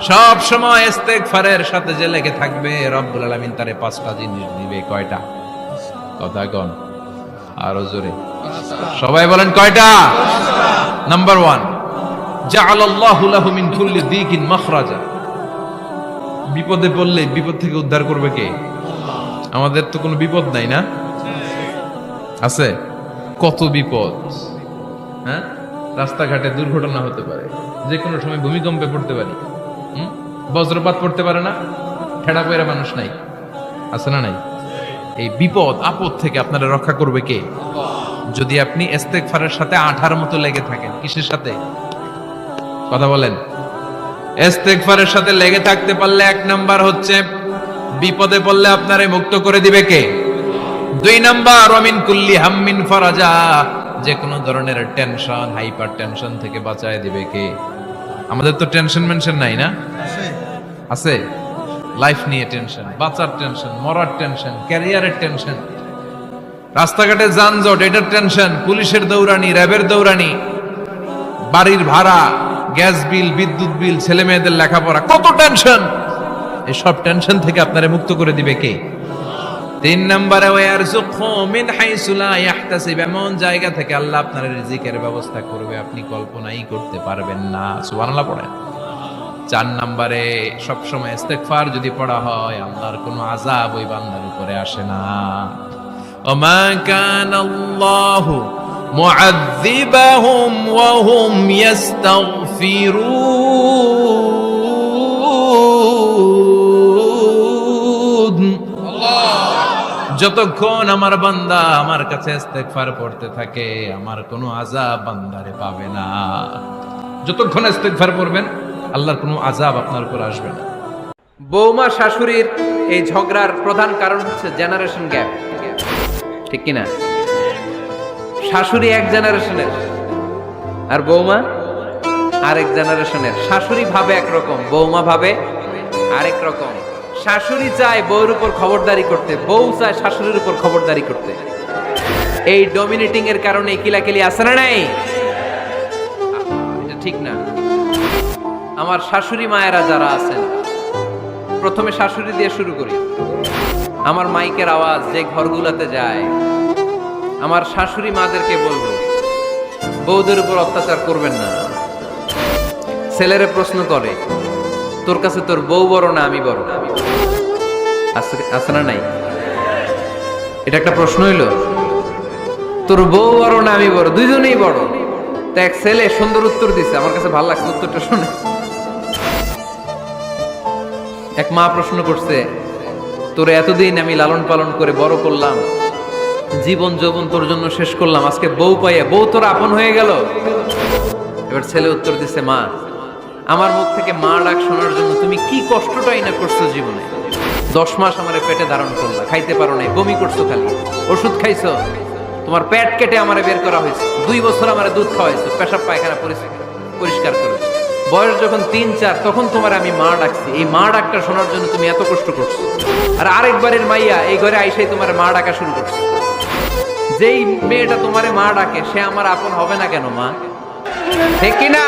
সব সময় ইস্তেগফারের সাথে যে লেগে থাকবে, রব্বুল আলামিন তারে 5টা জিনিস দিবে। কয়টা? কথা কোন আরো জোরে, সবাই বলেন কয়টা? নাম্বার 1, জাআলাল্লাহু লাহু মিন কুল্লি দিকিন মাখরাজা। বিপদে পড়লে বিপদ থেকে উদ্ধার করবে কে? আমাদের তো কোনো বিপদ নাই না? আছে? কত বিপদ, হ্যাঁ? রাস্তাঘাটে দুর্ঘটনা হতে পারে, যে কোনো সময় ভূমিকম্পে পড়তে পারি, বজ্রপাত পড়তে পারে না, ঠেড়া পয়রা মানুষ নাই, আছে না নাই? এই বিপদ আপদ থেকে আপনারা রক্ষা করবে কে? যদি আপনি ইস্তেগফারের সাথে আঠার মতো লেগে থাকেন। কিসের সাথে? কথা বলেন। ইস্তেগফারের সাথে লেগে থাকতে পারলে 1 নাম্বার হচ্ছে বিপদে পড়লে আপনারে মুক্ত করে দিবে কে? 2 নাম্বার ওয়ামিন কুল্লি হাম্মিন ফারাজা, যে কোনো ধরনের টেনশন, হাইপার টেনশন থেকে বাঁচায় দিবে কে? আমাদের তো টেনশন মেনশন নাই না? আছে। লাইফ নিয়ে টেনশন, বাঁচার টেনশন, মরার টেনশন, ক্যারিয়ারের টেনশন, রাস্তাঘাটে যানজট এটার টেনশন, পুলিশের দৌড়ানি, র্যাবের দৌড়ানি, বাড়ির ভাড়া, গ্যাস বিল, বিদ্যুৎ বিল, ছেলে মেয়েদের লেখাপড়া, কত টেনশন। এই সব টেনশন থেকে আপনারে মুক্ত করে দিবে কে? 3 নম্বরে ওয়ারযুকহু মিন হাইসু লা ইয়াহতাসিব, এমন জায়গা থেকে আল্লাহ আপনার রিজিকের ব্যবস্থা করবে আপনি কল্পনাই করতে পারবেন না। সুবহানাল্লাহ পড়েন। 4 নম্বরে সবসময় ইস্তেগফার যদি পড়া হয়, আল্লাহর কোনো আযাব ওই বান্দার উপরে আসে না। ওমা কানাল্লাহু মুআযযিবাহুম ওয়া হুম ইস্তাগফিরুন। যতক্ষণ আমার বান্দা আমার কাছে ইস্তেগফার পড়তে থাকে, আমার কোনো আযাব বান্দারে পাবে না। যতক্ষণ ইস্তেগফার পড়বেন, আল্লাহর কোনো আযাব আপনার উপর আসবে না। বৌমা শাশুড়ির এই ঝগড়ার প্রধান কারণ হচ্ছে জেনারেশন গ্যাপ, ঠিক কিনা? শাশুড়ি এক জেনারেশনের আর বৌমা আরেক জেনারেশনের। শাশুড়ি ভাবে একরকম, বৌমা ভাবে আরেক রকম। শাশুড়ি চায় বউর উপর খবরদারি করতে, বউ চায় শাশুড়ির উপর খবরদারি করতে। এই ডমিনেটিং এর কারণে কিলাকিলি আছে না নাই? এটা ঠিক না। আমার শাশুড়ি মায়েরা যারা আছেন, প্রথমে শাশুড়ি দিয়ে শুরু করি। আমার মাইকের আওয়াজ যে ঘরগুলোতে যায়, আমার শাশুড়ি মাদেরকে বলবো, বউদের উপর অত্যাচার করবেন না। ছেলেরে প্রশ্ন করে, তোর কাছে তোর বউ বড় না আমি বড়? আছে না নাই? এটা একটা প্রশ্ন হইলো। তোর বউ বড় না আমি বড়? দুইজনেই বড়। তো এক ছেলে সুন্দর উত্তর দিছে, আমার কাছে ভালো লাগছে উত্তরটা শুনে। এক মা প্রশ্ন করছে, তোর এতদিন আমি লালন পালন করে বড় করলাম, জীবন যৌবন তোর জন্য শেষ করলাম, আজকে বউ পাইয়া বউ তোর আপন হয়ে গেল? এবার ছেলে উত্তর দিছে, মা, আমার মুখ থেকে মা ডাক শোনার জন্য তুমি কি কষ্টটাই না করছো জীবনে। 10 মাস আমার পেটে ধারণ করলা, খাইতে পারো নাই, বমি করছো, খালি ওষুধ খাইছো, তোমার পেট কেটে আমারে বের করা হয়েছে, 2 বছর আমারে দুধ খাওয়াইছো, পেশাব পায়খানা পরিষ্কার করেছো। বয়স যখন 3-4 তখন তোমার আমি মা ডাকছি, এই মা ডাকটা শোনার জন্য তুমি এত কষ্ট করছো। আর আরেকবারের মাইয়া এই ঘরে আইসাই তোমার মা ডাকা শুরু করছো। যেই মেয়েটা তোমারে মা ডাকে সে আমার আপন হবে না কেন মা? ঠিক কিনা?